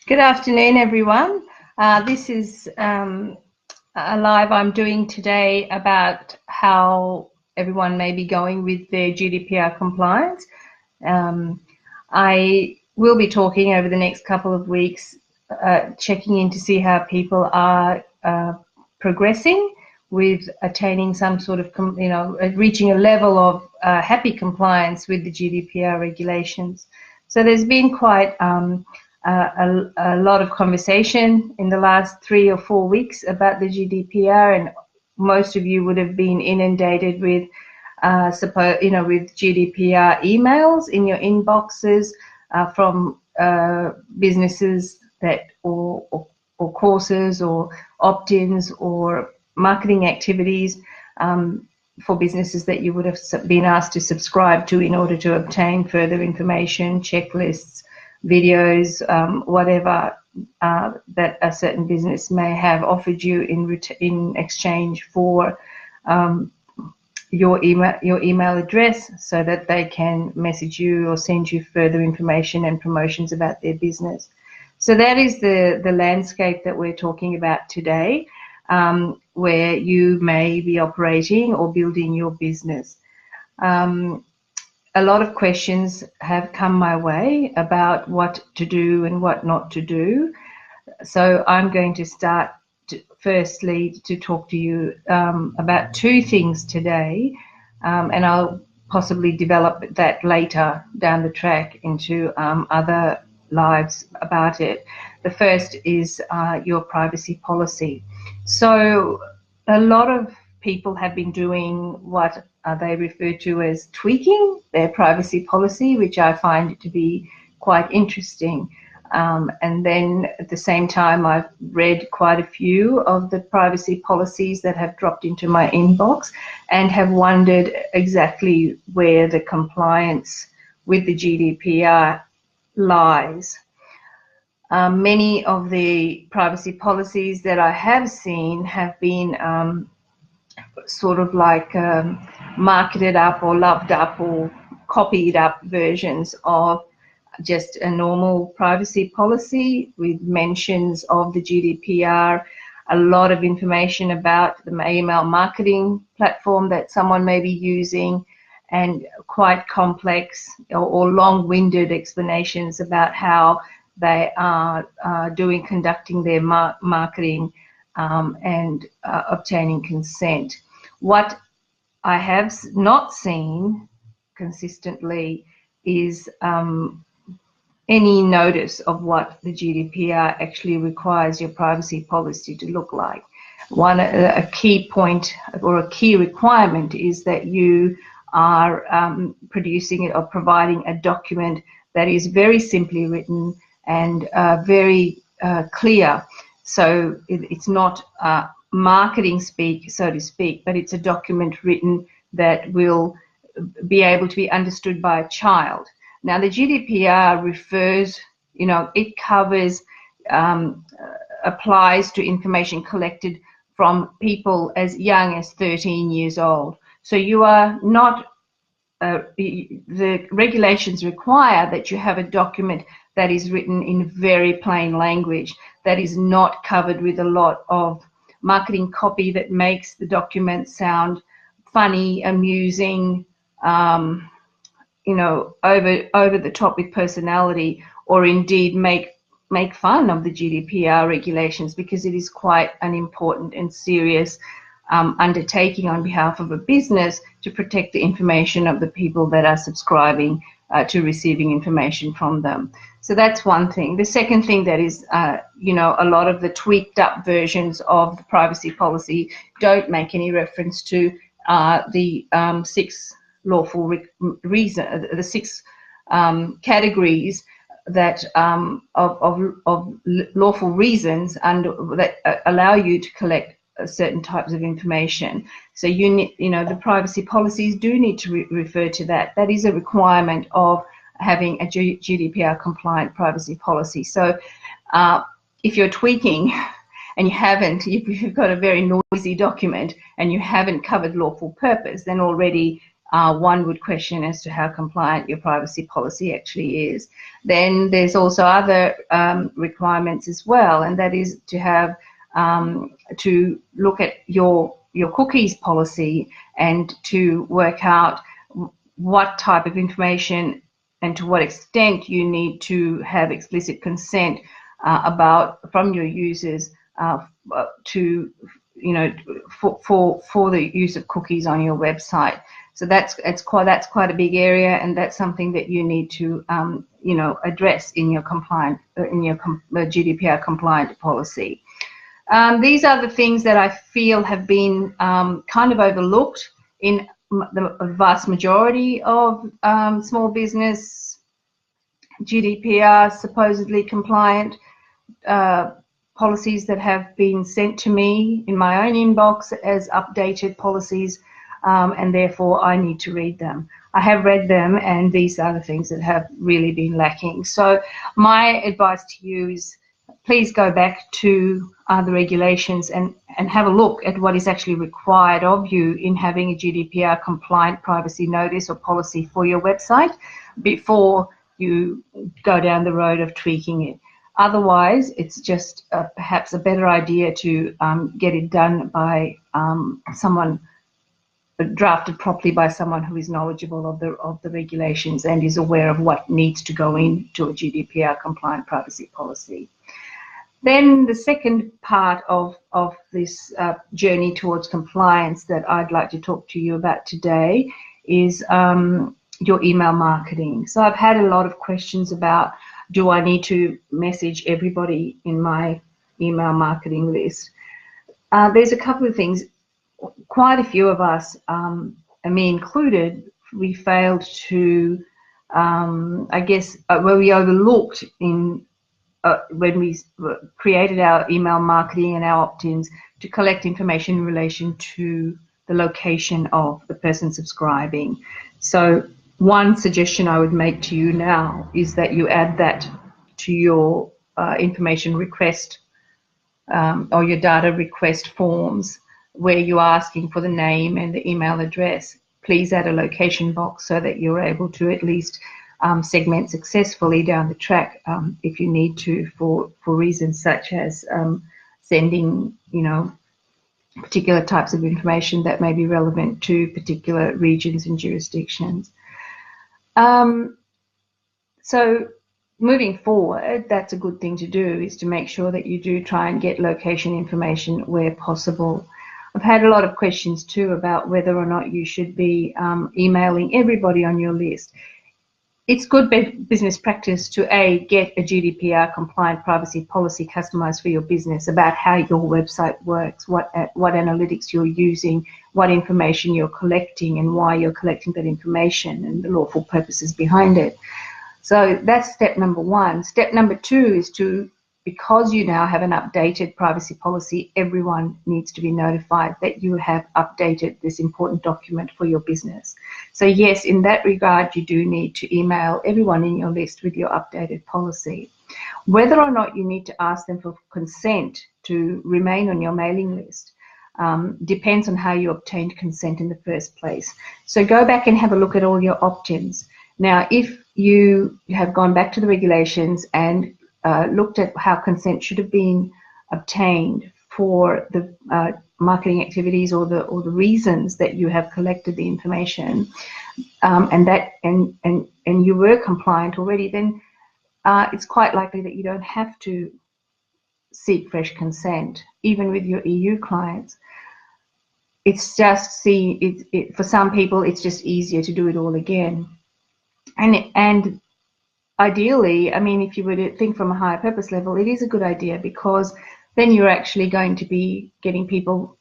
Good afternoon, everyone. This is a live I'm doing today about how everyone may be going with their GDPR compliance. I will be talking over the next couple of weeks, checking in to see how people are progressing with attaining some sort of, reaching a level of happy compliance with the GDPR regulations. So there's been quite a lot of conversation in the last 3 or 4 weeks about the GDPR, and most of you would have been inundated with, with GDPR emails in your inboxes from businesses that or courses or opt-ins or marketing activities for businesses that you would have been asked to subscribe to in order to obtain further information, checklists, videos, whatever that a certain business may have offered you in exchange for your email address, so that they can message you or send you further information and promotions about their business. So that is the landscape that we're talking about today, where you may be operating or building your business. A lot of questions have come my way about what to do and what not to do. So I'm going to start firstly to talk to you about 2 things today, and I'll possibly develop that later down the track into other lives about it. The first is your privacy policy. So a lot of people have been doing what they refer to as tweaking their privacy policy, which I find to be quite interesting. And then at the same time, I've read quite a few of the privacy policies that have dropped into my inbox and have wondered exactly where the compliance with the GDPR lies. Many of the privacy policies that I have seen have been sort of like marketed up or loved up or copied up versions of just a normal privacy policy with mentions of the GDPR, a lot of information about the email marketing platform that someone may be using, and quite complex or long-winded explanations about how they are conducting their marketing and obtaining consent. What I have not seen consistently is any notice of what the GDPR actually requires your privacy policy to look like. A key point or a key requirement is that you are producing it or providing a document that is very simply written and very clear. So it's not marketing speak, so to speak, but it's a document written that will be able to be understood by a child. Now, the GDPR refers, it covers, applies to information collected from people as young as 13 years old. So you are not, the regulations require that you have a document that is written in very plain language, that is not covered with a lot of marketing copy that makes the document sound funny, amusing, over the top with personality, or indeed make fun of the GDPR regulations, because it is quite an important and serious undertaking on behalf of a business to protect the information of the people that are subscribing to receiving information from them. So that's one thing. The second thing that is, a lot of the tweaked up versions of the privacy policy don't make any reference to the 6 lawful reason, the 6 categories that of lawful reasons that allow you to collect certain types of information. So the privacy policies do need to refer to that. That is a requirement of having a GDPR compliant privacy policy. So if you're tweaking and you've got a very noisy document and you haven't covered lawful purpose, then already one would question as to how compliant your privacy policy actually is. Then there's also other requirements as well, and that is to have to look at your cookies policy and to work out what type of information and to what extent you need to have explicit consent from your users to, you know, for the use of cookies on your website. So that's quite a big area, and that's something that you need to you know, address in your GDPR compliant policy. These are the things that I feel have been kind of overlooked in the vast majority of small business GDPR supposedly compliant policies that have been sent to me in my own inbox as updated policies, and therefore I need to read them. I have read them, and these are the things that have really been lacking. So my advice to you is please go back to the regulations and have a look at what is actually required of you in having a GDPR compliant privacy notice or policy for your website before you go down the road of tweaking it. Otherwise, it's just perhaps a better idea to get it done by someone, drafted properly by someone who is knowledgeable of the regulations and is aware of what needs to go into a GDPR compliant privacy policy. Then the second part of this journey towards compliance that I'd like to talk to you about today is your email marketing. So I've had a lot of questions about, do I need to message everybody in my email marketing list? There's a couple of things. Quite a few of us, and me included, we failed to, I guess, where we overlooked in when we created our email marketing and our opt-ins to collect information in relation to the location of the person subscribing. So one suggestion I would make to you now is that you add that to your information request or your data request forms where you're asking for the name and the email address. Please add a location box so that you're able to at least segment successfully down the track if you need to for reasons such as sending, you know, particular types of information that may be relevant to particular regions and jurisdictions. So moving forward, that's a good thing to do, is to make sure that you do try and get location information where possible. I've had a lot of questions too about whether or not you should be emailing everybody on your list. It's good business practice to get a GDPR compliant privacy policy customized for your business about how your website works, what analytics you're using, what information you're collecting and why you're collecting that information and the lawful purposes behind it. So that's step number one. Step number two is to, because you now have an updated privacy policy, everyone needs to be notified that you have updated this important document for your business. So yes, in that regard, you do need to email everyone in your list with your updated policy. Whether or not you need to ask them for consent to remain on your mailing list depends on how you obtained consent in the first place. So go back and have a look at all your opt-ins. Now, if you have gone back to the regulations and looked at how consent should have been obtained for the marketing activities or the reasons that you have collected the information, and you were compliant already, then it's quite likely that you don't have to seek fresh consent, even with your EU clients. It's just for some people, it's just easier to do it all again, and ideally, I mean, if you were to think from a higher purpose level, it is a good idea, because then you're actually going to be getting people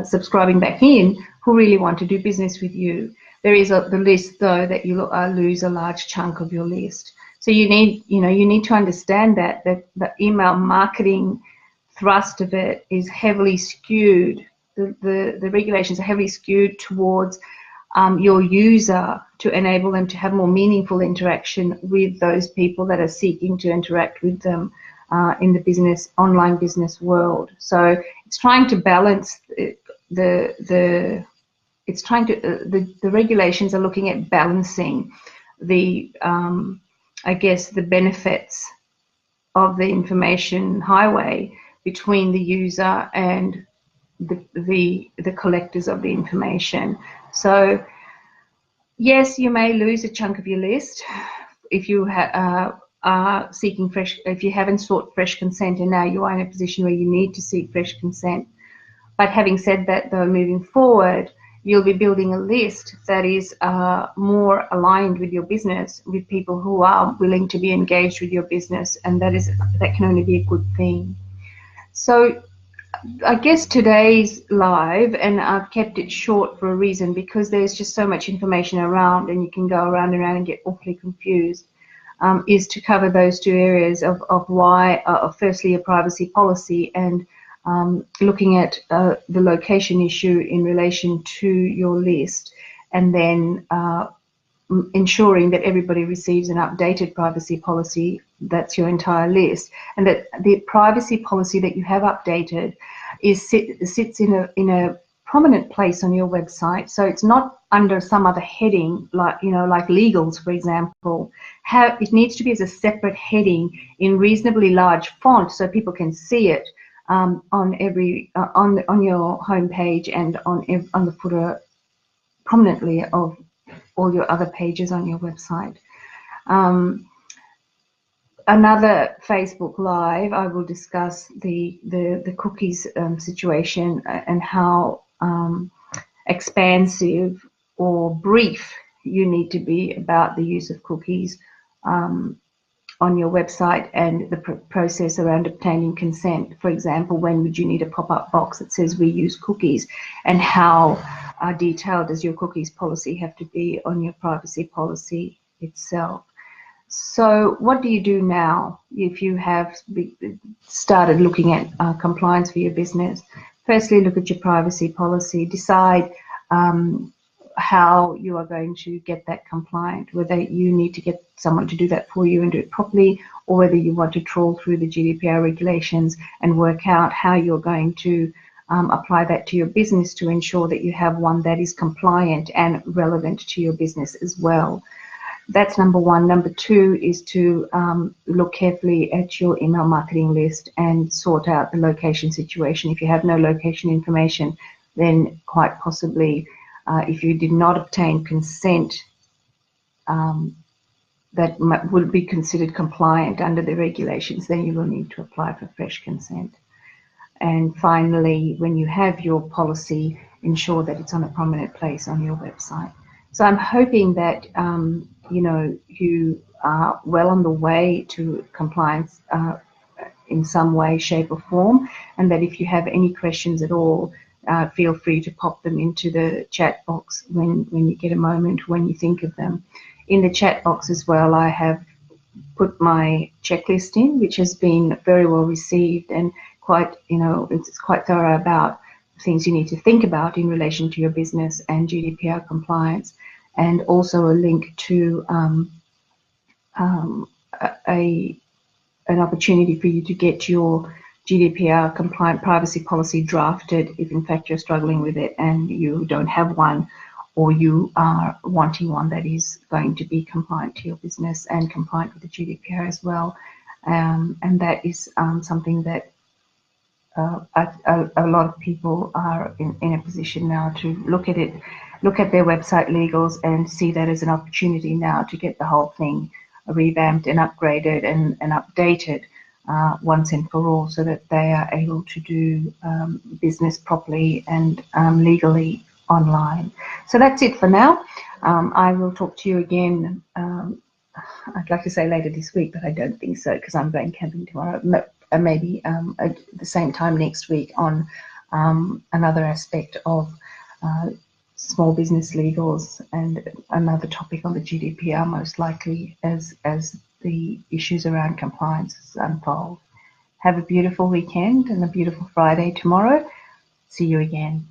subscribing back in who really want to do business with you. There is the list, though, that you lose a large chunk of your list. So you need to understand that the email marketing thrust of it is heavily skewed. The regulations are heavily skewed towards your user to enable them to have more meaningful interaction with those people that are seeking to interact with them in the online business world. So it's trying to balance it's trying to, the regulations are looking at balancing the, I guess, the benefits of the information highway between the user and the collectors of the information. So yes, you may lose a chunk of your list if you are seeking fresh, if you haven't sought fresh consent and now you are in a position where you need to seek fresh consent. But having said that, though, moving forward, you'll be building a list that is more aligned with your business, with people who are willing to be engaged with your business, and that can only be a good thing. So I guess today's live, and I've kept it short for a reason, because there's just so much information around and you can go around and around and get awfully confused, is to cover those two areas of why, firstly, a privacy policy, and looking at the location issue in relation to your list, and then ensuring that everybody receives an updated privacy policy. That's your entire list, and that the privacy policy that you have updated sits in a prominent place on your website. So it's not under some other heading, like legals, for example. It needs to be as a separate heading in reasonably large font so people can see it on your homepage and on the footer prominently of all your other pages on your website. Another Facebook Live, I will discuss the cookies situation and how expansive or brief you need to be about the use of cookies on your website, and the process around obtaining consent. For example, when would you need a pop-up box that says we use cookies, and how detailed does your cookies policy have to be on your privacy policy itself. So what do you do now if you have started looking at compliance for your business? Firstly, look at your privacy policy. Decide how you are going to get that compliant, whether you need to get someone to do that for you and do it properly, or whether you want to trawl through the GDPR regulations and work out how you're going to apply that to your business to ensure that you have one that is compliant and relevant to your business as well. That's number one. Number two is to look carefully at your email marketing list and sort out the location situation. If you have no location information, then quite possibly if you did not obtain consent that would be considered compliant under the regulations, then you will need to apply for fresh consent. And finally, when you have your policy, ensure that it's on a prominent place on your website. So I'm hoping that you are well on the way to compliance in some way, shape or form, and that if you have any questions at all, feel free to pop them into the chat box when you get a moment, when you think of them. In the chat box as well, I have put my checklist in, which has been very well received and quite, it's quite thorough about things you need to think about in relation to your business and GDPR compliance, and also a link to an opportunity for you to get your GDPR compliant privacy policy drafted if in fact you're struggling with it and you don't have one, or you are wanting one that is going to be compliant to your business and compliant with the GDPR as well. And that is something that a lot of people are in a position now to look at it, look at their website legals and see that as an opportunity now to get the whole thing revamped and upgraded and updated once and for all, so that they are able to do business properly and legally online. So that's it for now. I will talk to you again, I'd like to say later this week, but I don't think so because I'm going camping tomorrow. Maybe at the same time next week on another aspect of small business legals and another topic on the GDPR, most likely as the issues around compliance unfold. Have a beautiful weekend and a beautiful Friday tomorrow. See you again.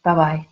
Bye-bye.